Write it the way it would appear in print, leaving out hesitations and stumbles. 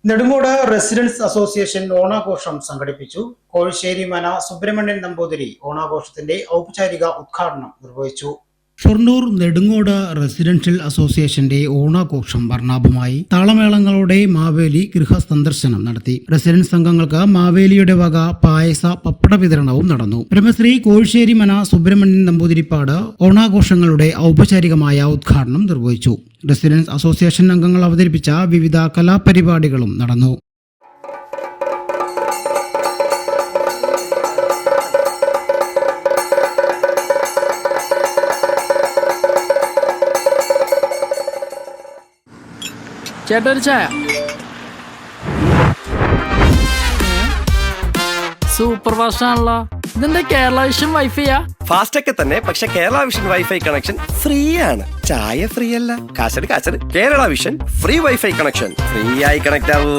Nedungode residence association ഓണാഘോഷം സംഘടിപ്പിച്ചു. കോഴിശ്ശേരി മന സുബ്രഹ്മണ്യൻ നമ്പൂതിരി ഓണാഘോഷത്തിന്റെ ഔപചാരിക ഉദ്ഘാടനം നിർവഹിച്ചു. ഷൊർണൂർ നെടുങ്ങോട് റെസിഡൻഷ്യൽ അസോസിയേഷന്റെ ഓണാഘോഷം വർണ്ണാഭമായി. താളമേളങ്ങളോടെ മാവേലി ഗൃഹ സന്ദർശനം നടത്തി. റെസിഡൻസ് അംഗങ്ങൾക്ക് മാവേലിയുടെ വക പായസ പപ്പട വിതരണവും നടന്നു. ബ്രഹ്മശ്രീ കോഴിശ്ശേരി മന സുബ്രഹ്മണ്യൻ നമ്പൂതിരിപ്പാട് ഓണാഘോഷങ്ങളുടെ ഔപചാരികമായ ഉദ്ഘാടനം നിർവഹിച്ചു. റെസിഡൻസ് അസോസിയേഷൻ അംഗങ്ങൾ അവതരിപ്പിച്ച വിവിധ കലാപരിപാടികളും നടന്നു. ചേട്ടാ ഒരു ചായ. സൂപ്പർ ഫാസ്റ്റ് ആണല്ലോ. ഇതെന്താ കേരള വിഷൻ വൈഫൈയാ? ഫാസ്റ്റ് ഒക്കെ തന്നെ, പക്ഷെ Kerala vision wifi connection free ആണ്. ചായ ഫ്രീ അല്ല, കാശട് Kerala vision free wifi connection. Free ആയി കണക്ട് ആവൂ.